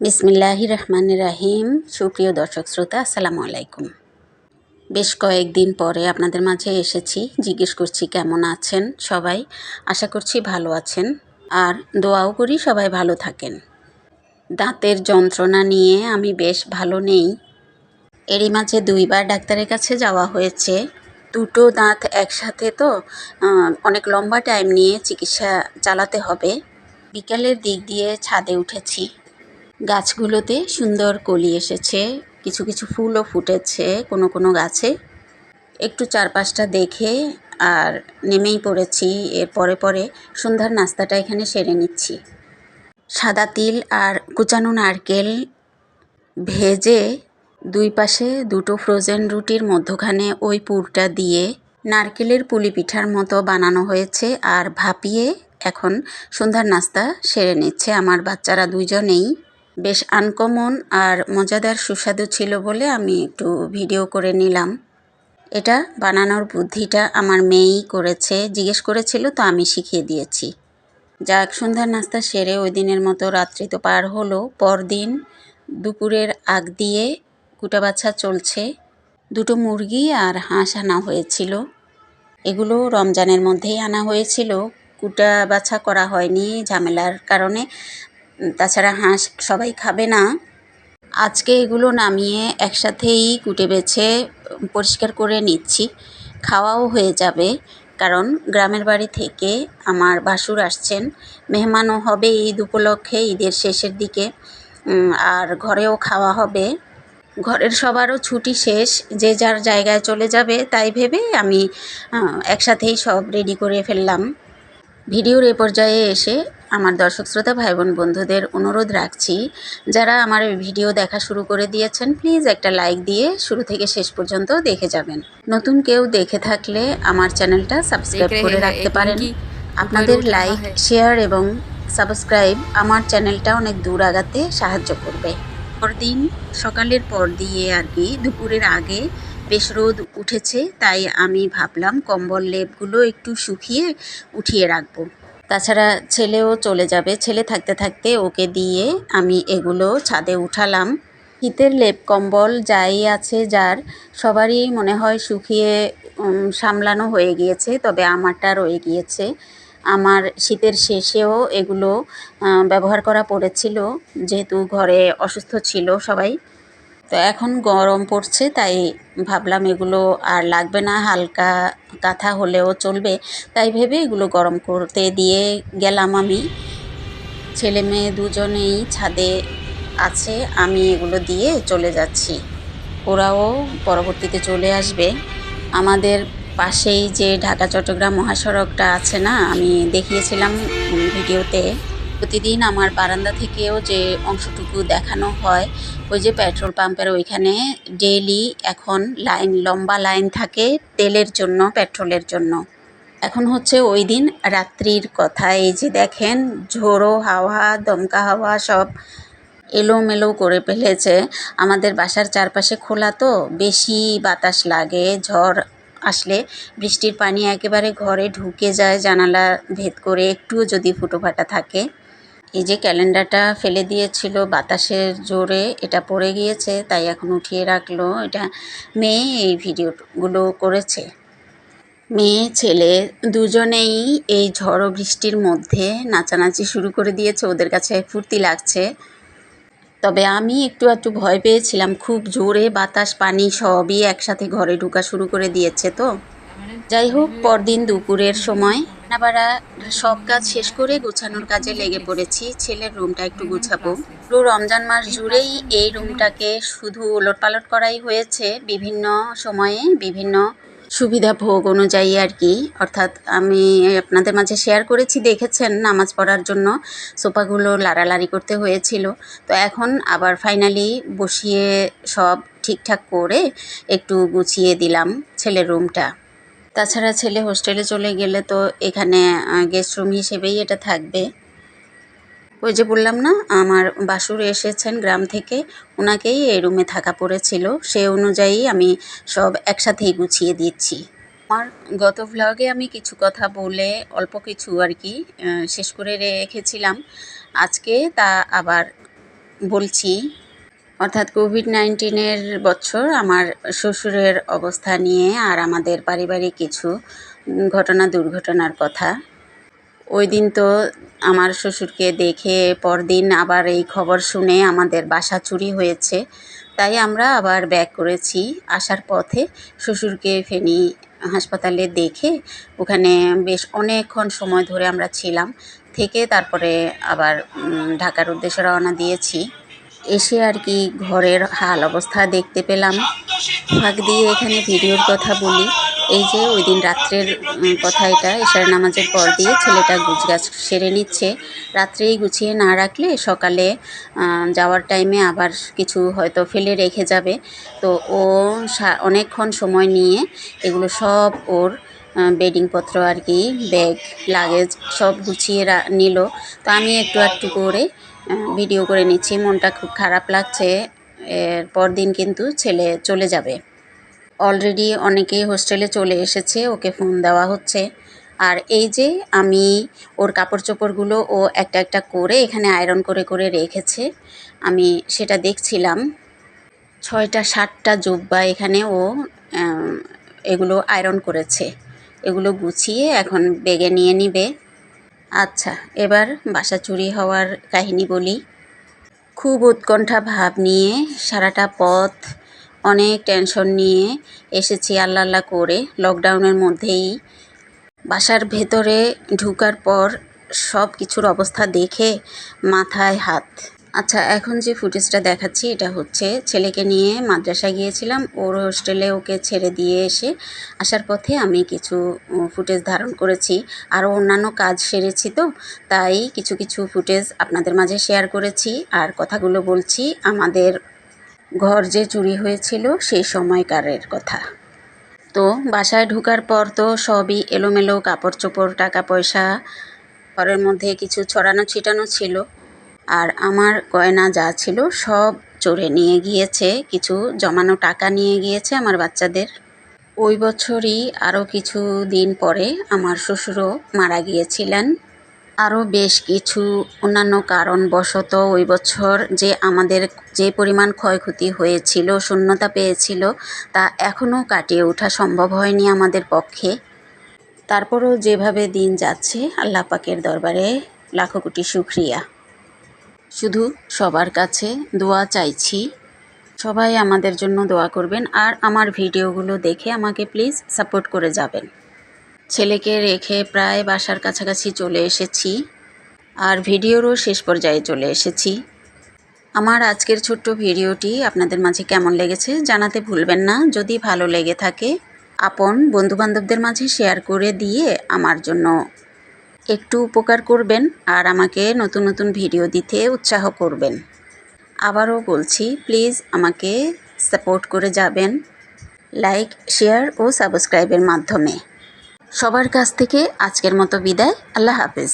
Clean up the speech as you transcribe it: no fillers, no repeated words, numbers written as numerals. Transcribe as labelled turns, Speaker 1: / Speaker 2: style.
Speaker 1: বিসমিল্লাহির রহমানির রাহিম। সুপ্রিয় দর্শক শ্রোতা, আসসালামু আলাইকুম। বেশ কয়েকদিন পরে আপনাদের মাঝে এসেছি। জিজ্ঞেস করছি কেমন আছেন সবাই। আশা করছি ভালো আছেন, আর দোয়াও করি সবাই ভালো থাকেন। দাঁতের যন্ত্রণা নিয়ে আমি বেশ ভালো নেই। এরই মাঝে 2বার ডাক্তারের কাছে যাওয়া হয়েছে। দুটো দাঁত একসাথে তো অনেক লম্বা টাইম নিয়ে চিকিৎসা চালাতে হবে। বিকালের দিক দিয়ে ছাদে উঠেছি। গাছগুলোতে সুন্দর কলি এসেছে, কিছু কিছু ফুলও ফুটেছে কোনো কোনো গাছে। একটু চারপাশটা দেখে আর নেমেই পড়েছি। এর পরে পরে সন্ধ্যার নাস্তাটা এখানে সেরে নিচ্ছি। সাদা তিল আর কুচানো নারকেল ভেজে দুই পাশে দুটো ফ্রোজেন রুটির মধ্যখানে ওই পুরটা দিয়ে নারকেলের পুলি পিঠার মতো বানানো হয়েছে, আর ভাপিয়ে এখন সন্ধ্যার নাস্তা সেরে নিচ্ছে আমার বাচ্চারা দুইজনেই। বেশ আনকমন আর মজাদার সুস্বাদু ছিল বলে আমি একটু ভিডিও করে নিলাম। এটা বানানোর বুদ্ধিটা আমার মেয়েই করেছে, জিজ্ঞেস করেছিল তো আমি শিখিয়ে দিয়েছি। যাক, সন্ধ্যার নাস্তা সেরে ওই দিনের মতো রাত্রি তো পার হলো। পরদিন দুপুরের আগ দিয়ে কুটা বাছা চলছে। দুটো মুরগি আর হাঁস আনা হয়েছিল। এগুলো রমজানের মধ্যেই আনা হয়েছিল, কুটা বাছা করা হয়নি ঝামেলার কারণে। তাছাড়া হাঁস সবাই খাবে না। আজকে এগুলো নামিয়ে একসাথেই কুটে বেছে পরিষ্কার করে নিচ্ছি। খাওয়াও হয়ে যাবে, কারণ গ্রামের বাড়ি থেকে আমার ভাসুর আসছেন, মেহমানও হবে ঈদ উপলক্ষে, ঈদের শেষের দিকে। আর ঘরেও খাওয়া হবে। ঘরের সবারও ছুটি শেষ, যে যার জায়গায় চলে যাবে, তাই ভেবে আমি একসাথেই সব রেডি করে ফেললাম। ভিডিওর এ পর্যায়ে এসে আমার দর্শক শ্রোতা ভাই বোন বন্ধুদের অনুরোধ রাখছি, যারা আমার ভিডিও দেখা শুরু করে দিয়েছেন, প্লিজ একটা লাইক দিয়ে শুরু থেকে শেষ পর্যন্ত দেখে যাবেন। নতুন কেউ দেখে থাকলে আমার চ্যানেলটা সাবস্ক্রাইব করে রাখতে পারেন। আপনাদের লাইক, শেয়ার এবং সাবস্ক্রাইব আমার চ্যানেলটা অনেক দূর আগাতে সাহায্য করবে। পরদিন সকালের পর দিয়ে আর কি দুপুরের আগে বেশ রোদ উঠেছে, তাই আমি ভাবলাম কম্বল লেপগুলো একটু শুকিয়ে উঠিয়ে রাখবো। তাছাড়া ছেলেও চলে যাবে, ছেলে থাকতে থাকতে ওকে দিয়ে আমি এগুলো ছাদে উঠালাম। শীতের লেপ কম্বল যাই আছে যার, সবারই মনে হয় শুকিয়ে সামলানো হয়ে গিয়েছে, তবে আমারটা রয়ে গিয়েছে। আমার শীতের শেষেও এগুলো ব্যবহার করা পড়েছিল, যেহেতু ঘরে অসুস্থ ছিল সবাই। তো এখন গরম পড়ছে, তাই ভাবলাম এগুলো আর লাগবে না, হালকা কাঁথা হলেও চলবে, তাই ভেবে এগুলো গরম করতে দিয়ে গেলাম আমি। ছেলে মেয়ে দুজনেই ছাদে আছে, আমি এগুলো দিয়ে চলে যাচ্ছি। ওরাও পরবর্তীতে চলে আসবে। আমাদের পাশেই যে ঢাকা চট্টগ্রাম মহাসড়কটা আছে না, আমি দেখিয়েছিলাম ভিডিওতে। প্রতিদিন আমার বারান্দা থেকেও যে অংশটুকু দেখানো হয়, ওই যে পেট্রোল পাম্পের ওইখানে ডেইলি এখন লম্বা লাইন থাকে তেলের জন্য, পেট্রোলের জন্য। এখন হচ্ছে ওই দিন রাত্রির কথা। এই যে দেখেন, ঝোড়ো হাওয়া, দমকা হাওয়া সব এলোমেলো করে ফেলেছে। আমাদের বাসার চারপাশে খোলা তো, বেশি বাতাস লাগে। ঝড় আসলে বৃষ্টির পানি একেবারে ঘরে ঢুকে যায় জানালা ভেদ করে, একটুও যদি ফুটোফাটা থাকে। এই যে ক্যালেন্ডারটা ফেলে দিয়েছিল বাতাসের জোরে, এটা পড়ে গিয়েছে, তাই এখন উঠিয়ে রাখলো। এটা মেয়ে এই ভিডিওগুলো করেছে। মেয়ে ছেলে দুজনেই এই ঝড় বৃষ্টির মধ্যে নাচানাচি শুরু করে দিয়েছে, ওদের কাছে ফুর্তি লাগছে। তবে আমি একটু ভয় পেয়েছিলাম, খুব জোরে বাতাস পানি সবই একসাথে ঘরে ঢোকা শুরু করে দিয়েছে তো। যাই হোক, পরদিন দুপুরের সময় রান্নাবাড়া সব কাজ শেষ করে গোছানোর কাজে লেগে পড়েছি। ছেলের রুমটা একটু গুছাবো। পুরো রমজান মাস জুড়েই এই রুমটাকে শুধু ওলটপালট করাই হয়েছে, বিভিন্ন সময়ে বিভিন্ন সুবিধা ভোগ অনুযায়ী আর কি। অর্থাৎ আমি আপনাদের মাঝে শেয়ার করেছি, দেখেছেন, নামাজ পড়ার জন্য সোফাগুলো লাড়ালাড়ি করতে হয়েছিল। তো এখন আবার ফাইনালি বসিয়ে সব ঠিকঠাক করে একটু গুছিয়ে দিলাম ছেলের রুমটা। তাছাড়া ছেলে হোস্টেলে চলে গেলে তো এখানে গেস্ট রুম হিসেবেই এটা থাকবে। ওই যে বললাম না, আমার বাসুর এসেছেন গ্রাম থেকে, ওনাকেই এই রুমে থাকা পড়েছিল, সে অনুযায়ী আমি সব একসাথেই গুছিয়ে দিচ্ছি। আমার গত ভ্লগে আমি কিছু কথা বলে অল্প কিছু আর কি শেষ করে রেখেছিলাম। আজকে তা আবার বলছি, অর্থাৎ কোভিড-19-এর বছর আমার শ্বশুরের অবস্থা নিয়ে আর আমাদের পারিবারিক কিছু ঘটনা দুর্ঘটনার কথা। ওই দিন তো আমার শ্বশুরকে দেখে পরদিন আবার এই খবর শুনে আমাদের বাসা চুরি হয়েছে। তাই আমরা আবার ব্যাক করেছি। আসার পথে শ্বশুরকে ফেনী হাসপাতালে দেখে ওখানে বেশ অনেকক্ষণ সময় ধরে আমরা ছিলাম। থেকে তারপরে আবার ঢাকার উদ্দেশ্যে রওনা দিয়েছি। এসে আর কি ঘরের হাল অবস্থা দেখতে পেলাম। ফাঁক দিয়ে এখানে ভিডিওর কথা বলি। এই যে ওই দিন রাত্রের কথা, এটা এশার নামাজের পর দিয়ে ছেলেটা গুছগাছ সেরে নিচ্ছে। রাত্রেই গুছিয়ে না রাখলে সকালে যাওয়ার টাইমে আবার কিছু হয়তো ফেলে রেখে যাবে। তো ও অনেকক্ষণ সময় নিয়ে এগুলো সব ওর বেডিংপত্র আর কি, ব্যাগ, লাগেজ সব গুছিয়ে নিল। তো আমি একটু একটু করে ভিডিও করে নিচ্ছি। মনটা খুব খারাপ লাগছে। এর পরদিন কিন্তু ছেলে চলে যাবে। অলরেডি অনেকেই হোস্টেলে চলে এসেছে, ওকে ফোন দেওয়া হচ্ছে। আর এই যে আমি ওর কাপড় চোপড়গুলো ও একটা একটা করে এখানে আয়রন করে করে রেখেছে, আমি সেটা দেখছিলাম। 6টা 7টা জুব্বা এখানে ও এগুলো আয়রন করেছে। এগুলো গুছিয়ে এখন ব্যাগে নিয়ে নিবে। আচ্ছা, এবার বাসা চুরি হওয়ার কাহিনী বলি। খুব উৎকণ্ঠা ভাব নিয়ে সারাটা পথ অনেক টেনশন নিয়ে এসেছি আল্লাহ আল্লাহ করে। লকডাউনের মধ্যেই বাসার ভেতরে ঢুকার পর সব কিছুর অবস্থা দেখে মাথায় হাত। আচ্ছা, এখন যে ফুটেজটা দেখাচ্ছি এটা হচ্ছে ছেলেকে নিয়ে মাদ্রাসায় গিয়েছিলাম। ওর হোস্টেলে ওকে ছেড়ে দিয়ে আসার পথে আমি কিছু ফুটেজ ধারণ করেছি। আরও অন্যান্য কাজ সেরেছি, তো তাই কিছু কিছু ফুটেজ আপনাদের মাঝে শেয়ার করেছি আর কথাগুলো বলছি আমাদের ঘর যে চুরি হয়েছিল সেই সময়কারের কথা। তো বাসায় ঢোকার পর তো সবই এলোমেলো, কাপড় চোপড়, টাকা পয়সা ঘরের মধ্যে কিছু ছড়ানো ছিটানো ছিল। আর আমার গয়না যা ছিল সব চোরে নিয়ে গিয়েছে। কিছু জমানো টাকা নিয়ে গিয়েছে আমার বাচ্চাদের। ওই বছরই আরও কিছু দিন পরে আমার শ্বশুরও মারা গিয়েছিলেন। আরও বেশ কিছু অন্যান্য কারণবশত ওই বছর যে আমাদের যে পরিমাণ ক্ষয়ক্ষতি হয়েছিল, শূন্যতা পেয়েছিল, তা এখনও কাটিয়ে ওঠা সম্ভব হয়নি আমাদের পক্ষে। তারপরেও যেভাবে দিন যাচ্ছে আল্লাহ পাকের দরবারে লাখো কোটি শুকরিয়া। শুধু সবার কাছে দোয়া চাইছি, সবাই আমাদের জন্য দোয়া করবেন আর আমার ভিডিওগুলো দেখে আমাকে প্লিজ সাপোর্ট করে যাবেন। ছেলেকে রেখে প্রায় বাসার কাছাকাছি চলে এসেছি আর ভিডিওরও শেষ পর্যায়ে চলে এসেছি। আমার আজকের ছোট্ট ভিডিওটি আপনাদের মাঝে কেমন লেগেছে জানাতে ভুলবেন না। যদি ভালো লেগে থাকে আপন বন্ধুবান্ধবদের মাঝে শেয়ার করে দিয়ে আমার জন্য একটু উপকার করবেন আর আমাকে নতুন নতুন ভিডিও দিতে উৎসাহ করবেন। আবারও বলছি, প্লিজ আমাকে সাপোর্ট করে যাবেন লাইক, শেয়ার ও সাবস্ক্রাইবের মাধ্যমে। সবার কাছ থেকে আজকের মতো বিদায়। আল্লাহ হাফেজ।